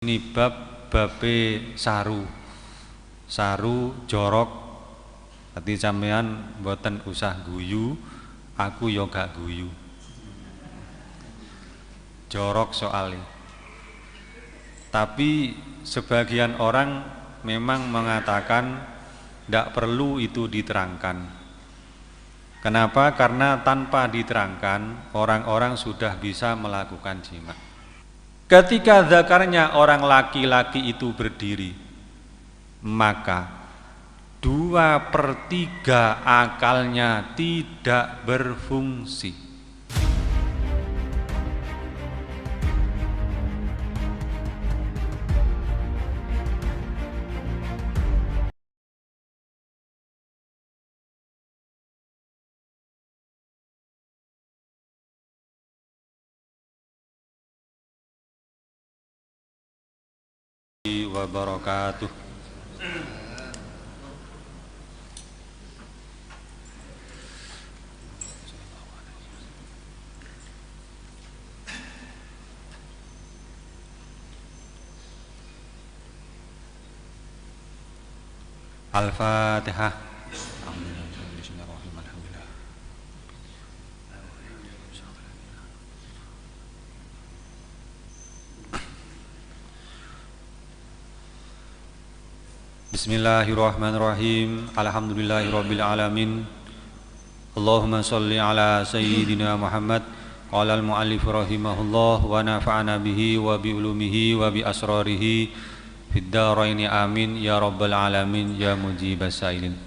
Ini babe saru jorok. Dadi sampean mboten usah guyu, aku yo gak guyu. Jorok soalnya. Tapi sebagian orang memang mengatakan tidak perlu itu diterangkan. Kenapa? Karena tanpa diterangkan orang-orang sudah bisa melakukan jima. Ketika zakarnya orang laki-laki itu berdiri, maka 2/3 akalnya tidak berfungsi. Wabarakatuh. Al-Fatihah. Bismillahirrahmanirrahim. Alhamdulillahirabbil alamin. Allahumma shalli ala sayyidina Muhammad. Qala al-muallif rahimahullah wa nafa'ana bihi wa bi ulumihi wa bi asrarihi fid dharaini amin ya rabbal alamin ya mujibas sailin.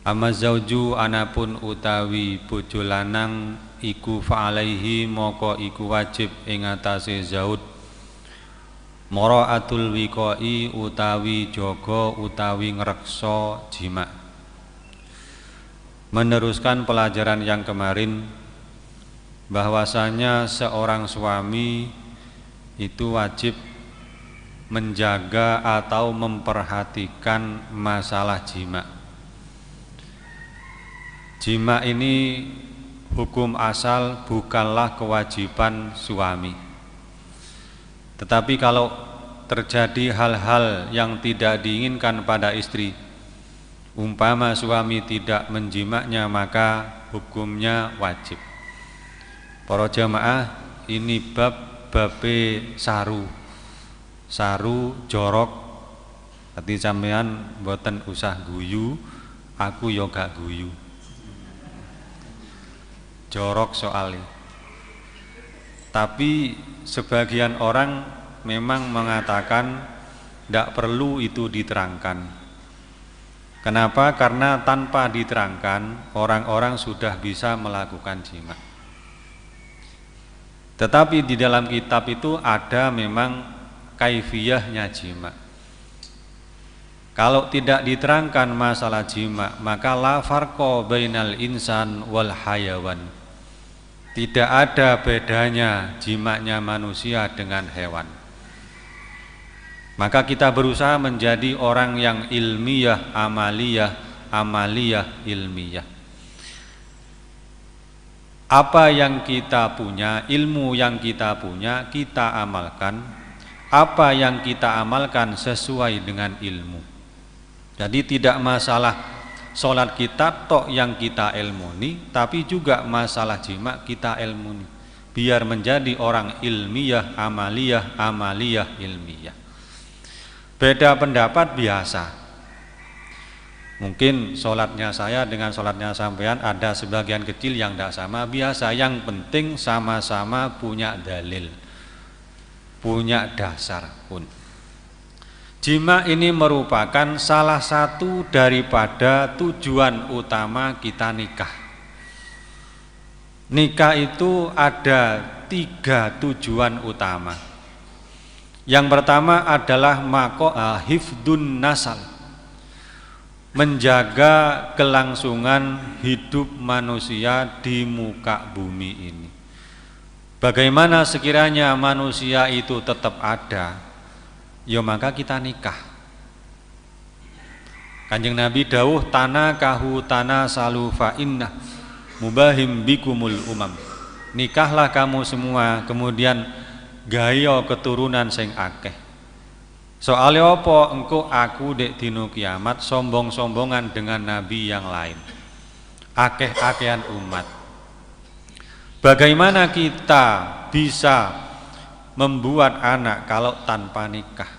Amma zauju anapun utawi bojo lanang iku fa'alaihi moko iku wajib ing atase zaud maraatul wiqai utawi jaga utawi ngreksa jima. Meneruskan pelajaran yang kemarin bahwasanya seorang suami itu wajib menjaga atau memperhatikan masalah jima. Jima ini hukum asal bukanlah kewajiban suami. Tetapi kalau terjadi hal-hal yang tidak diinginkan pada istri, umpama suami tidak menjimaknya, maka hukumnya wajib. Para jamaah, ini babe saru jorok. Dadi sampean mboten usah guyu, aku yo gak guyu. Jorok soalnya. Tapi sebagian orang memang mengatakan tidak perlu itu diterangkan. Kenapa? Karena tanpa diterangkan orang-orang sudah bisa melakukan jima. Tetapi di dalam kitab itu ada memang kaifiyahnya jima. Kalau tidak diterangkan masalah jima, maka la farqa bainal insan wal hayawan. Tidak ada bedanya jimaknya manusia dengan hewan. Maka kita berusaha menjadi orang yang ilmiah, amaliyah, ilmiah. Apa yang kita punya, ilmu yang kita punya, kita amalkan. Apa yang kita amalkan sesuai dengan ilmu. Jadi tidak masalah sholat kita tok yang kita ilmuni, tapi juga masalah jima kita ilmuni. Biar menjadi orang ilmiah, amaliyah, ilmiah. Beda pendapat biasa. Mungkin sholatnya saya dengan sholatnya sampean ada sebagian kecil yang tidak sama, biasa. Yang penting sama-sama punya dalil, punya dasar pun. Jima ini merupakan salah satu daripada tujuan utama kita nikah. Nikah itu ada 3 tujuan utama. Yang pertama adalah hifdun nasal, menjaga kelangsungan hidup manusia di muka bumi ini. Bagaimana sekiranya manusia itu tetap ada, ya maka kita nikah. Kanjeng Nabi dawuh tanakahu tanasalu fa inna mubahim bikumul umam. Nikahlah kamu semua, kemudian gaya keturunan sing akeh. Soalnya apa? Engko aku dek dino kiamat sombong-sombongan dengan nabi yang lain, akeh-akehan umat. Bagaimana kita bisa membuat anak kalau tanpa nikah?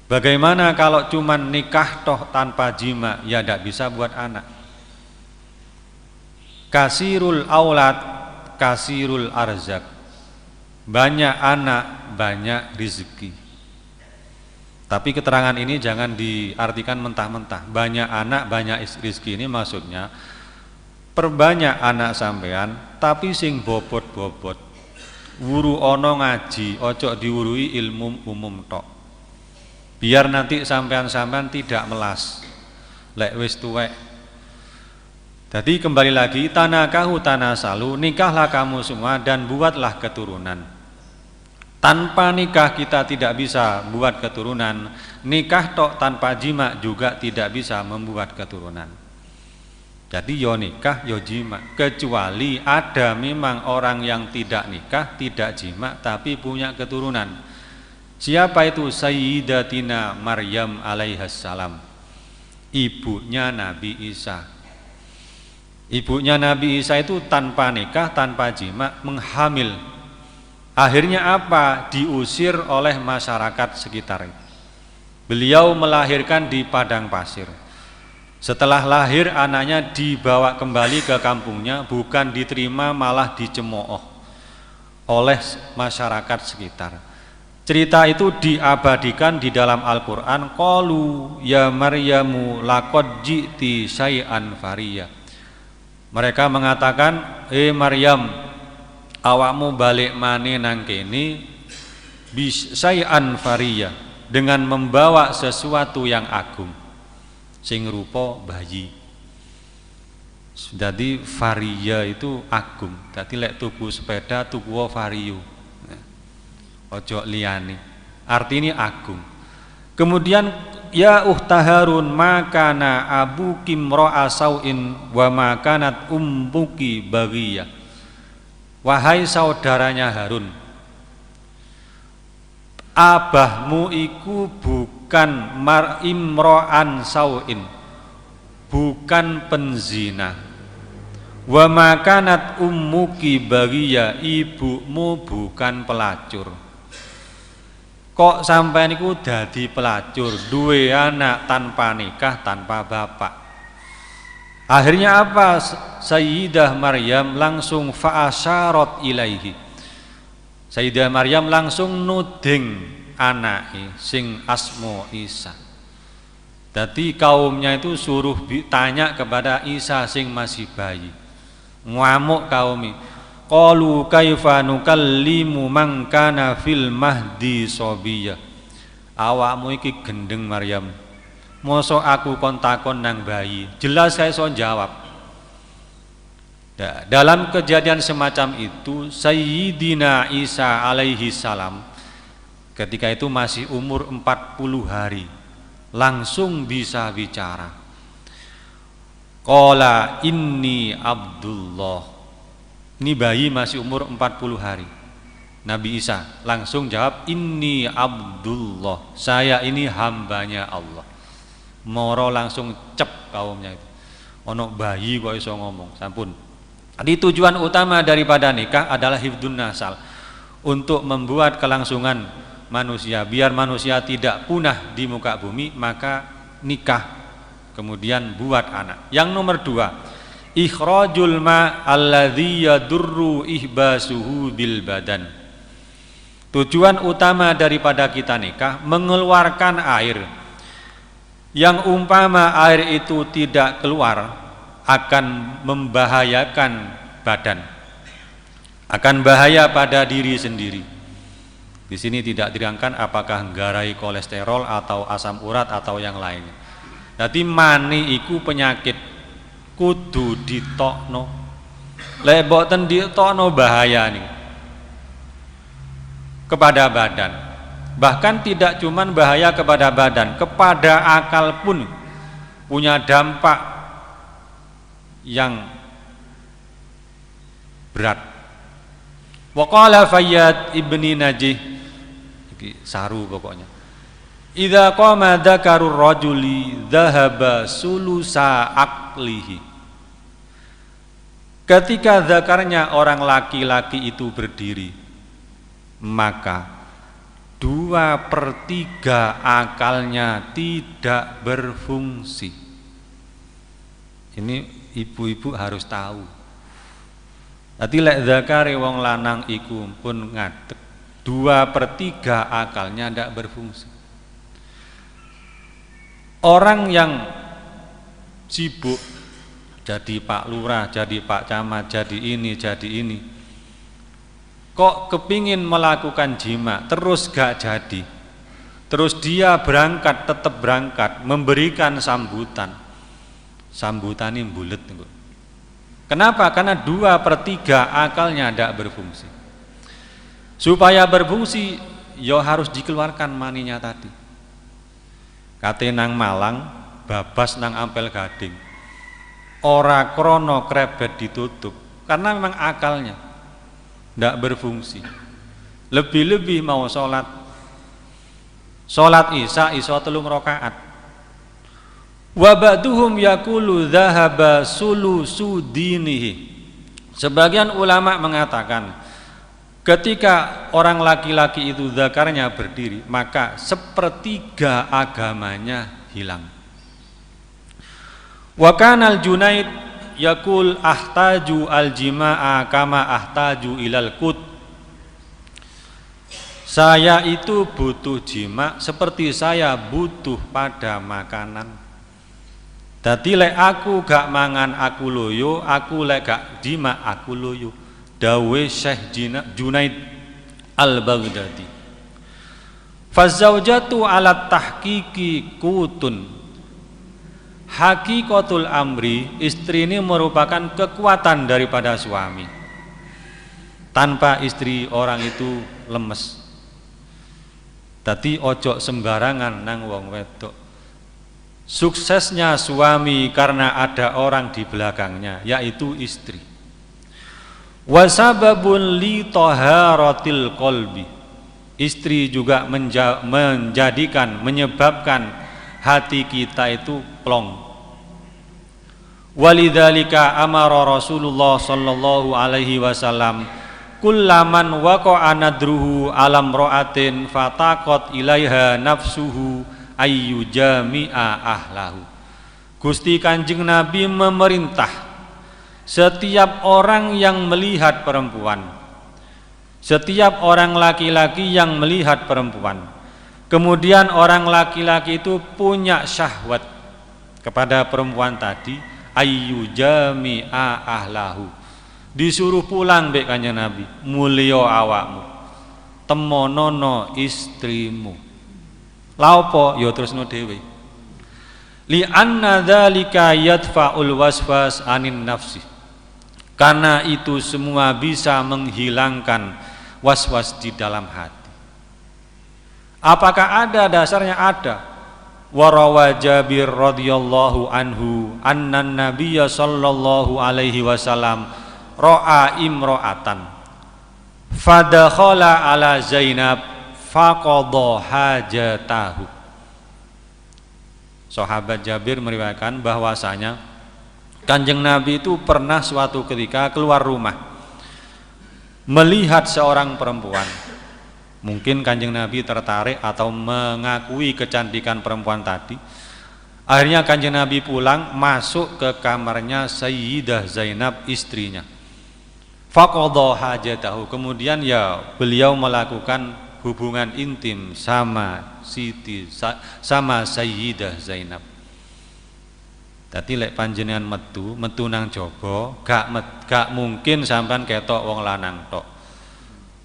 Bagaimana kalau cuman nikah toh tanpa jima, ya tidak bisa buat anak. Kasirul aulad, kasirul arzak. Banyak anak, banyak rezeki. Tapi keterangan ini jangan diartikan mentah-mentah. Banyak anak, banyak rezeki ini maksudnya perbanyak anak sampean, tapi sing bobot-bobot. Wuru ono ngaji, ojo diwurui ilmu umum tok. Biar nanti sampean-sampean tidak melas lek wis tuwek. Jadi kembali lagi, tanakahu tanasalu, nikahlah kamu semua dan buatlah keturunan. Tanpa nikah kita tidak bisa buat keturunan. Nikah tok tanpa jima juga tidak bisa membuat keturunan. Jadi yo nikah yo jima, kecuali ada memang orang yang tidak nikah, tidak jima tapi punya keturunan. Siapa itu? Sayyidatina Maryam alaihassalam, ibunya Nabi Isa. Ibunya Nabi Isa itu tanpa nikah, tanpa jima, menghamil. Akhirnya apa? Diusir oleh masyarakat sekitar. Beliau melahirkan di padang pasir. Setelah lahir anaknya dibawa kembali ke kampungnya, bukan diterima malah dicemooh oleh masyarakat sekitar. Cerita itu diabadikan di dalam Al-Quran. Qalu ya Maryamu laqad ji'ti syai'an fariya. Mereka mengatakan, Maryam, awakmu balik maneh nang kene syai'an fariya, dengan membawa sesuatu yang agung sing rupa bayi. Jadi fariya itu agung. Jadi lek tuku sepeda tuku vario. Ojo liyane. Artinya agung. Kemudian ya ukhta Harun makana abuki mra'a sauin wa makanat ummuki baghiyah. Wahai saudaranya Harun, abahmu iku bukan imro'an sauin, bukan penzina. Wa makanat ummuki baghiyah, ibumu bukan pelacur. Kok sampai niku dadi pelacur, duwe anak tanpa nikah, tanpa bapak. Akhirnya apa? Sayyidah Maryam langsung fa'asyarat ilaihi. Sayyidah Maryam langsung nuding anake sing asmo Isa. Jadi kaumnya itu suruh tanya kepada Isa sing masih bayi. Ngamuk kaumi. Qalu kaifa nukallimu man kana fil mahdi sobiyya. Awakmu iki gendeng Maryam. Mosok aku kon takon nang bayi. Jelas saya so jawab. Nah, dalam kejadian semacam itu Sayyidina Isa alaihi salam ketika itu masih umur 40 hari langsung bisa bicara. Qala inni Abdullah. Ini bayi masih umur 40 hari. Nabi Isa langsung jawab, inni Abdullah, saya ini hambanya Allah. Moro langsung cep kaumnya itu. Ono bayi kok iso ngomong, sampun. Jadi tujuan utama daripada nikah adalah hifdzun nasal, untuk membuat kelangsungan manusia, biar manusia tidak punah di muka bumi, maka nikah, kemudian buat anak. Yang nomor 2, ikhrajul ma alladzi yadurru ihbasuhu bil badan. Tujuan utama daripada kita nikah mengeluarkan air yang umpama air itu tidak keluar akan membahayakan badan, akan bahaya pada diri sendiri. Di sini tidak dirangkan apakah nggarai kolesterol atau asam urat atau yang lainnya. Jadi mani iku penyakit, kudu ditokno. Lek mboten ditokno bahaya nih kepada badan. Bahkan tidak cuman bahaya kepada badan, kepada akal pun punya dampak yang berat. Wa qala Fayyad ibni Najih, iki saru pokoknya. Idza qama dzakarur rajuli dzahaba sulusa aqlihi. Ketika zakarnya orang laki-laki itu berdiri, maka 2/3 akalnya tidak berfungsi. Ini ibu-ibu harus tahu. Dadi lek zakare wong lanang iku pun ngadeg, 2/3 akalnya tidak berfungsi. Orang yang sibuk jadi Pak Lurah, jadi Pak Camat, jadi ini, kok kepingin melakukan jima terus gak jadi, terus dia berangkat, tetap berangkat, memberikan sambutan ini bulet. Kenapa? Karena 2/3 akalnya tidak berfungsi. Supaya berfungsi, ya harus dikeluarkan maninya tadi. Kate nang Malang, babas nang Ampel Gading. Ora krono krebet ditutup, karena memang akalnya tidak berfungsi. Lebih-lebih mau sholat isya iso 3 rakaat. Wa ba'duhum yaqulu dzahaba sulusu dinihi. Sebagian ulama mengatakan ketika orang laki-laki itu zakarnya berdiri, maka 1/3 agamanya hilang. Wa kanal Junaid yaqul ahtaju al-jima'a kama ahtaju ilal qut. Saya itu butuh jima seperti saya butuh pada makanan. Dadi lek aku gak mangan aku loyo, aku lek gak jima aku loyo. Dawe Syekh Junaid Al-Baghdadi. Fazaujatu ala tahqiqi kutun. Hakikatul amri, istri ini merupakan kekuatan daripada suami. Tanpa istri orang itu lemes. Dadi ojo sembarangan nang wong wedok. Suksesnya suami karena ada orang di belakangnya, yaitu istri. Wasababun li taharatil qalbi. Istri juga menyebabkan hati kita itu plong. Walidzalika amara Rasulullah sallallahu alaihi wasallam kullaman waqa'a nadruhu alam ra'atin fataqat ilaiha nafsuhu ayyu jami'a ahlahu. Gusti Kanjeng Nabi memerintah setiap orang yang melihat perempuan, setiap orang laki-laki yang melihat perempuan, kemudian orang laki-laki itu punya syahwat kepada perempuan tadi, ayyu jami'a ahlahu, disuruh pulang mbek Kanjeng Nabi, mulya awakmu, temonono istrimu. La apa ya terusno dhewe. Li anna dzalika yadfa'ul waswas anin nafsi. Karena itu semua bisa menghilangkan was-was di dalam hati. Apakah ada dasarnya? Ada. Warawa Jabir radhiyallahu anhu annan nabiyya sallallahu alaihi wasallam ra'a imra'atan fadakhala ala Zainab faqadha hajatahu. Sahabat Jabir meriwayatkan bahwasanya Kanjeng Nabi itu pernah suatu ketika keluar rumah melihat seorang perempuan. Mungkin Kanjeng Nabi tertarik atau mengakui kecantikan perempuan tadi. Akhirnya Kanjeng Nabi pulang, masuk ke kamarnya Sayyidah Zainab, istrinya. Faqadha hajatahu, kemudian ya beliau melakukan hubungan intim sama Sayyidah Zainab. Dadi lek panjenengan metu nang jaba, gak mungkin sampean ketok wong lanang tok.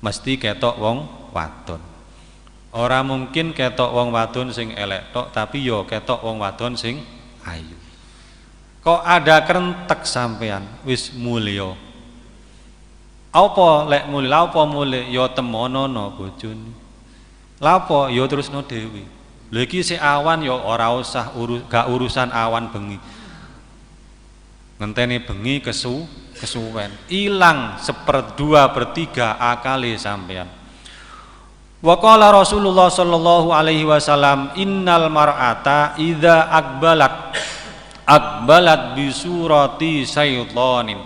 Mesti ketok wong wadon. Ora mungkin ketok wong wadon sing elek tok, tapi yo ketok wong wadon sing ayu. Kok ada kerentek sampean wis mulya. Apa lek mulya, apa mulya yo temonono bojone. Lha apa yo terusno dhewe. Lha iki sik awan yo ora usah gak urusan awan bengi. Ngenteni bengi kesuwen, ilang 1/2/3 akale sampean. Wa qala Rasulullah sallallahu alaihi wasallam, innal mar'ata idza aqbalat bi surati syaitanin.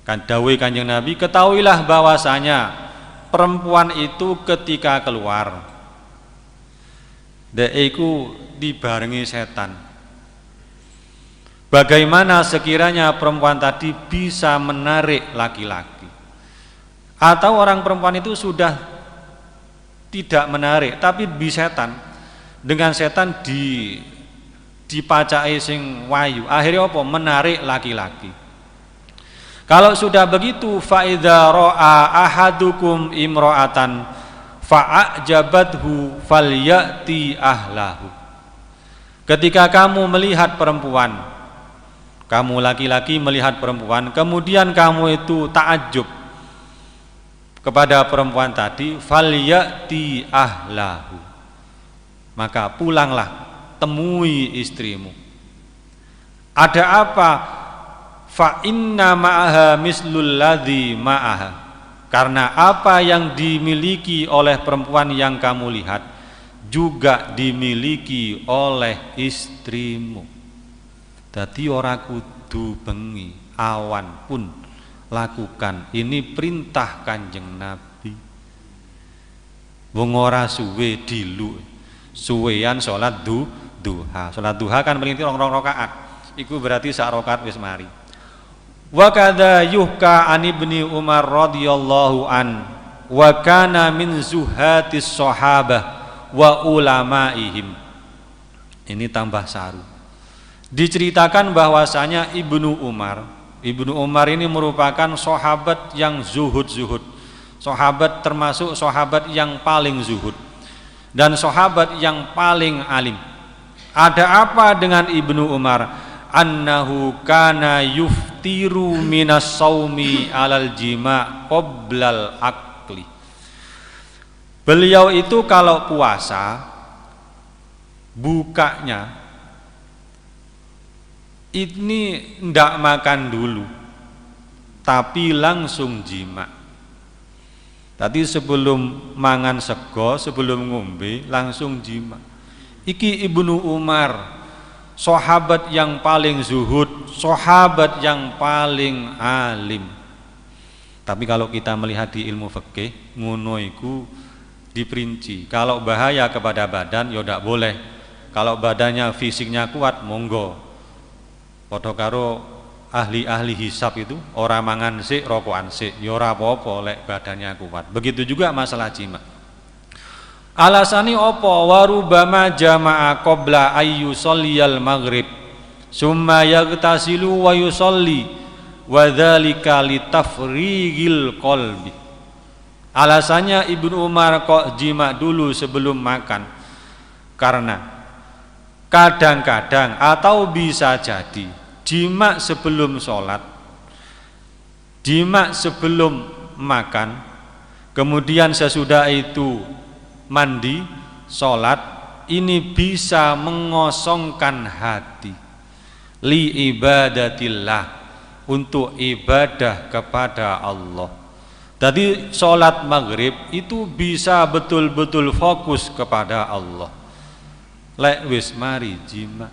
Kan dawuh Kanjeng Nabi, ketahuilah bahwasanya perempuan itu ketika keluar iku dibarengi setan. Bagaimana sekiranya perempuan tadi bisa menarik laki-laki, atau orang perempuan itu sudah tidak menarik tapi bisetan, dengan setan dipacai sing wayu, akhirnya apa? Menarik laki-laki. Kalau sudah begitu, fa idza ra'a ahadukum imra'atan fa'ajabathu falyati ahlahu. Ketika kamu melihat perempuan, kamu laki-laki melihat perempuan, kemudian kamu itu takjub kepada perempuan tadi, falyati ahlahu, maka pulanglah, temui istrimu. Ada apa? Fa inna ma'aha mislul ladzi ma'aha, karena apa yang dimiliki oleh perempuan yang kamu lihat juga dimiliki oleh istrimu. Dadi ora kudu bengi, awan pun lakukan. Ini perintah Kanjeng Nabi. Wong ora suwe dilu, suwean salat duha. Salat duha kan melintir rong rakaat. Iku berarti sak rakaat wis mari. Wa kadza yuhka an ibni Umar radhiyallahu an wa kana min zuhatis sahabah wa ulamaihim. Ini tambah saru. Diceritakan bahwasanya Ibnu Umar ini merupakan sahabat yang zuhud. Sahabat termasuk sahabat yang paling zuhud dan sahabat yang paling alim. Ada apa dengan Ibnu Umar? Annahu kana yuftiru minas saumi alal jima qoblal akli. Beliau itu kalau puasa bukanya ini ndak makan dulu, tapi langsung jima. Tadi sebelum mangan sego, sebelum ngombe langsung jima. Iki Ibnu Umar, sahabat yang paling zuhud, sahabat yang paling alim. Tapi kalau kita melihat di ilmu fikih, ngono iku diperinci. Kalau bahaya kepada badan ya ndak boleh. Kalau badannya fisiknya kuat monggo. Padha karo ahli-ahli hisab itu, ora mangan sik rokokan sik, ya ora apa-apa lek badannya kuat. Begitu juga masalah jima. Alasane apa? Warubama jama'a qabla ayyu shalliyal maghrib summa yaghtasilu wa yusalli wa dzalika litafrigil qalbi. Alasannya Ibnu Umar kok jima dulu sebelum makan, karena kadang-kadang atau bisa jadi jima sebelum sholat, jima sebelum makan, kemudian sesudah itu mandi, sholat, ini bisa mengosongkan hati li ibadatillah, untuk ibadah kepada Allah. Jadi sholat maghrib itu bisa betul-betul fokus kepada Allah. Lek wis mari jima.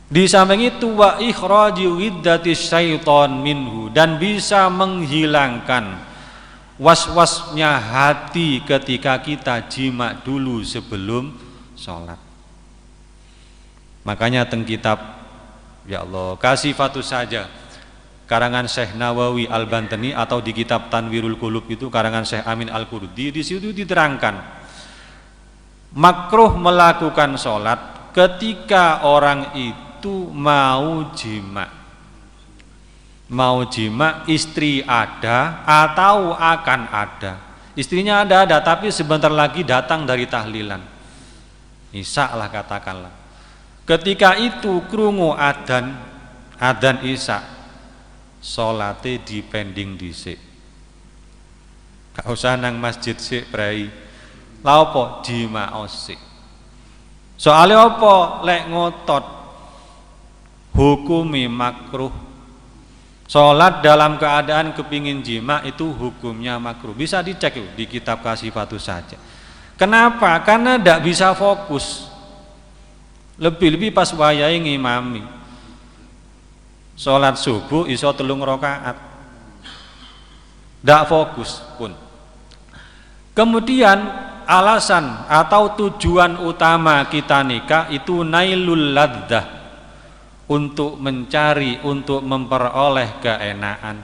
Di samping itu wa ikhraji widdatis syaiton minhu, dan bisa menghilangkan was-wasnya hati ketika kita jima dulu sebelum sholat. Makanya teng kitab ya Allah Kasifatus Saja karangan Syekh Nawawi Al-Bantani, atau di kitab Tanwirul Qulub itu karangan Syekh Amin Al-Qurdi, di situ diterangkan makruh melakukan sholat ketika orang itu mau jima. Mau jima, istri ada atau akan ada. Istrinya ada tapi sebentar lagi datang dari tahlilan, isya lah katakanlah. Ketika itu krungu adzan isya, salate dipending dhisik. Gak usah nang masjid sik brai. Lha apa jimaos sik. Soale apa? Lek ngotot hukumi makruh. Sholat dalam keadaan kepingin jima itu hukumnya makruh. Bisa dicek di kitab Kasifatus Saja. Kenapa? Karena tidak bisa fokus. Lebih-lebih pas wayai ngimami. Sholat subuh iso 3 rakaat. Tidak fokus pun. Kemudian alasan atau tujuan utama kita nikah itu nailul ladzah, untuk mencari, untuk memperoleh keenaan.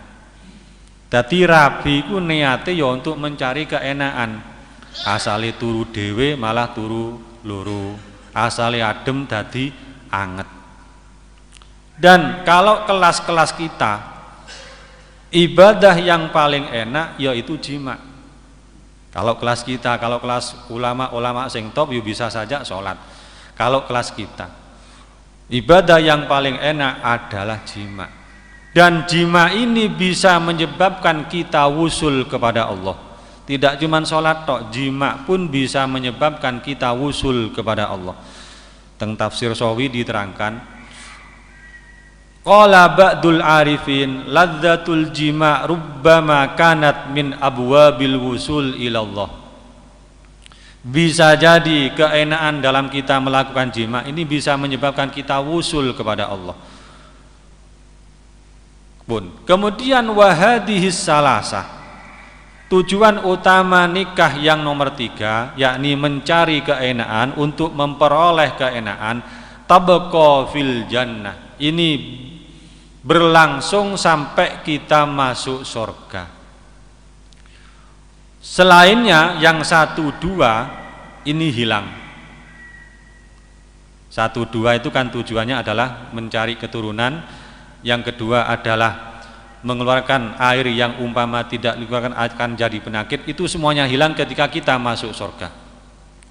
Dadi rabi ku niate ya untuk mencari keenaan. Asale turu dhewe malah turu loro. Asale adem dadi anget. Dan kalau kelas-kelas kita, ibadah yang paling enak yaitu jima. Kalau kelas kita, kalau kelas ulama-ulama sing top ya bisa saja sholat. Kalau kelas kita, ibadah yang paling enak adalah jima. Dan jima ini bisa menyebabkan kita wusul kepada Allah. Tidak cuma sholat tok, jima pun bisa menyebabkan kita wusul kepada Allah. Teng tafsir Sawi diterangkan, qala ba'dul arifin ladzatul jima rubbama kanat min abwabil wusul ilallah. Bisa jadi keenaan dalam kita melakukan jima ini bisa menyebabkan kita wusul kepada Allah. Kemudian wahadihis salasah, tujuan utama nikah yang nomor 3, yakni mencari keenaan untuk memperoleh keenaan, tabqa fil jannah. Ini berlangsung sampai kita masuk surga. Selainnya yang 1, 2 ini hilang. 1, 2 itu kan tujuannya adalah mencari keturunan. Yang kedua adalah mengeluarkan air yang umpama tidak dikeluarkan akan jadi penyakit. Itu semuanya hilang ketika kita masuk surga.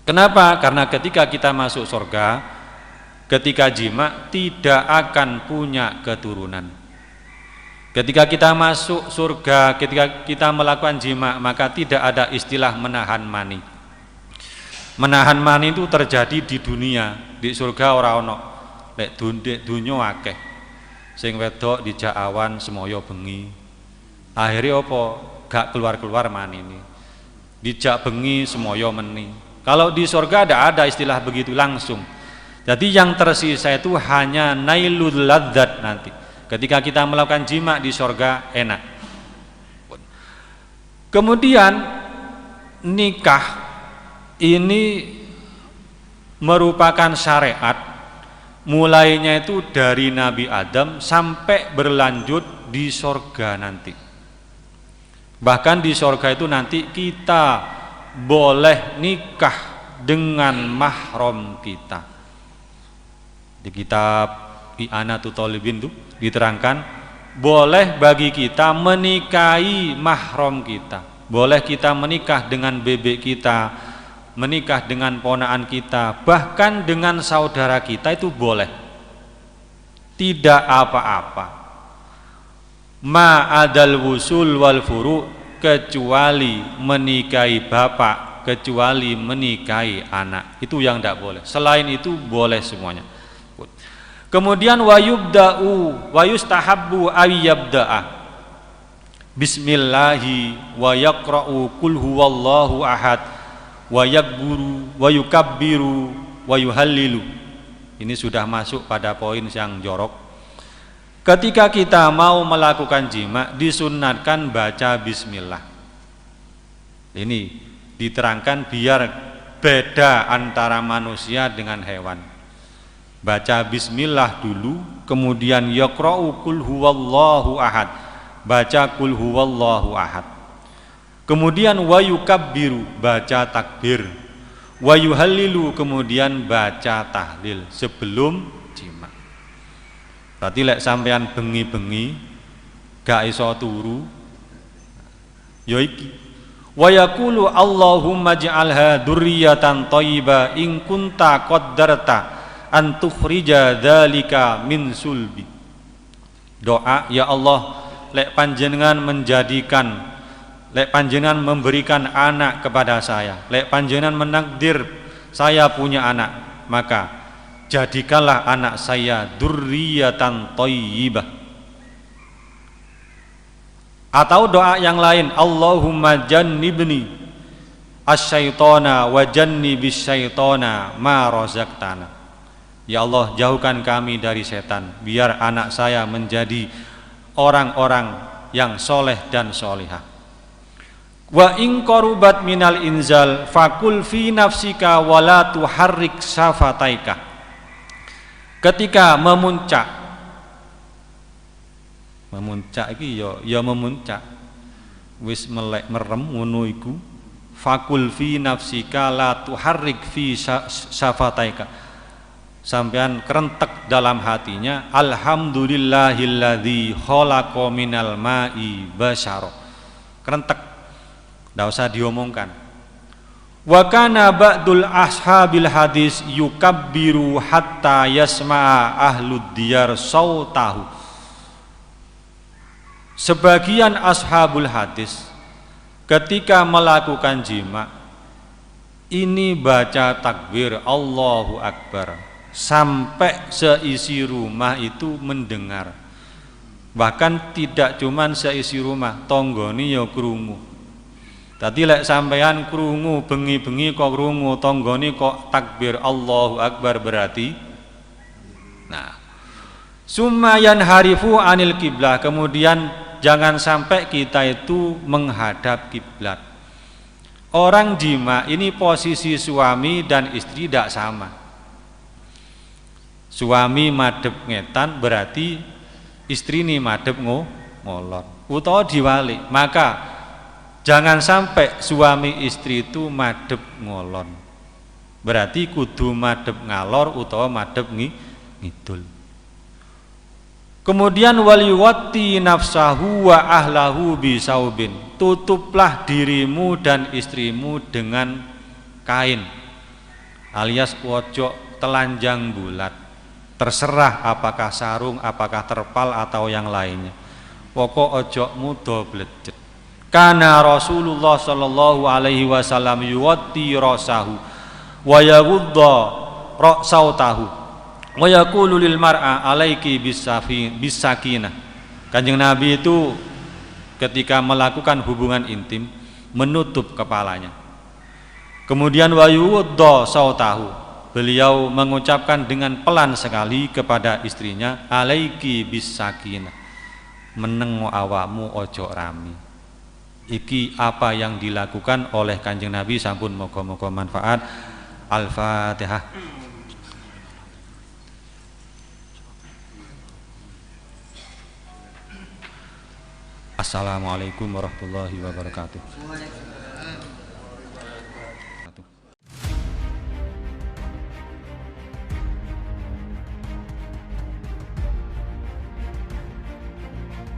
Kenapa? Karena ketika kita masuk surga, ketika jima tidak akan punya keturunan. Ketika kita masuk surga, ketika kita melakukan jima, maka tidak ada istilah menahan mani. Menahan mani itu terjadi di dunia, di surga ora ono. Lek dunya akeh. Sing wedok dijak awan semoyo bengi. Akhirnya apa? Gak keluar-keluar mani ini. Dijak bengi semoyo meni. Kalau di surga ada istilah begitu langsung. Jadi yang tersisa itu hanya nailul ladzat nanti. Ketika kita melakukan jima di surga enak. Kemudian nikah ini merupakan syariat, mulainya itu dari Nabi Adam sampai berlanjut di surga nanti. Bahkan di surga itu nanti kita boleh nikah dengan mahram kita. Di kitab I'anatul Thalibin itu diterangkan, boleh bagi kita menikahi mahram kita, boleh kita menikah dengan bebek kita, menikah dengan ponakan kita, bahkan dengan saudara kita itu boleh, tidak apa-apa. Ma'adal wusul wal furu, kecuali menikahi bapak, kecuali menikahi anak, itu yang tidak boleh. Selain itu boleh semuanya. Kemudian wayubda'u wa yustahabbu ayyabda'a bismillahi wa yaqra'u qul huwallahu ahad wa yakburu wa yukabbiru wa yuhallilu. Ini sudah masuk pada poin yang jorok. Ketika kita mau melakukan jima disunatkan baca bismillah. Ini diterangkan biar beda antara manusia dengan hewan. Baca bismillah dulu, kemudian yaqra'u qul huwallahu ahad, baca qul huwallahu ahad. Kemudian wa yukabbiru, baca takbir. Wa yuhallilu, kemudian baca tahlil sebelum jima. Berarti lek sampean bengi-bengi gak iso turu, ya iki. Wa yaqulu Allahumma ij'alha dzurriyyatan thayyibah in kunta qaddarta antukhrija dzalika min sulbi. Doa, ya Allah, lek panjenengan memberikan anak kepada saya, lek panjenengan menakdir saya punya anak, maka jadikanlah anak saya dzurriyyatan thayyibah, Atau doa yang lain, Allahumma jannibni asyaitona wa jannibis syaitona ma razaqtana. Ya Allah, jauhkan kami dari setan, biar anak saya menjadi orang-orang yang soleh dan solihah. Wa in qarubat minal inzal fakul fi nafsika wala tuharrik syafataika. Ketika memuncak iki ya memuncak wis melek merem ngono iku, fakul fi nafsika la tuharrik fi syafataika, sampean kerentek dalam hatinya, alhamdulillahilladzi khalaqa minal ma'i basyara, kerentek, ndak usah diomongkan. Wa kana ba'dul ashabil hadis yukabbiru hatta yasma'a ahlud diyar sautahu. Sebagian ashabul hadis ketika melakukan jima ini baca takbir Allahu Akbar sampai seisi rumah itu mendengar. Bahkan tidak cuman seisi rumah, tonggoni ya krungu. Tadi lek sampean krungu bengi-bengi kok krungu tonggoni kok takbir Allahu Akbar berarti. Nah, summayan harifu anil kiblah, kemudian jangan sampai kita itu menghadap kiblat. Orang jima ini posisi suami dan istri tidak sama. Suami madhep ngetan berarti istri ini madhep ngolor, utawa diwalik. Maka jangan sampai suami istri itu madhep ngolon, berarti kudu madhep ngalor utawa madhep ngidul. Kemudian waliwati nafsahu wa ahlahu bisaubin, tutuplah dirimu dan istrimu dengan kain, alias ojo telanjang bulat, terserah apakah sarung, apakah terpal atau yang lainnya, pokok ojo mudo blejet. Karena Rasulullah sallallahu alaihi wasallam yuwatti rasahu wa yaghudda ra'sautahu wa yaqulu lil mar'a alaiki bisakinah. Kanjeng Nabi itu ketika melakukan hubungan intim menutup kepalanya. Kemudian wa yughudda sautahu, beliau mengucapkan dengan pelan sekali kepada istrinya, alaiki bisakinah, menengo awamu ojo rami. Iki apa yang dilakukan oleh Kanjeng Nabi, sampun moga-moga manfaat. Al-Fatihah. Assalamualaikum warahmatullahi wabarakatuh.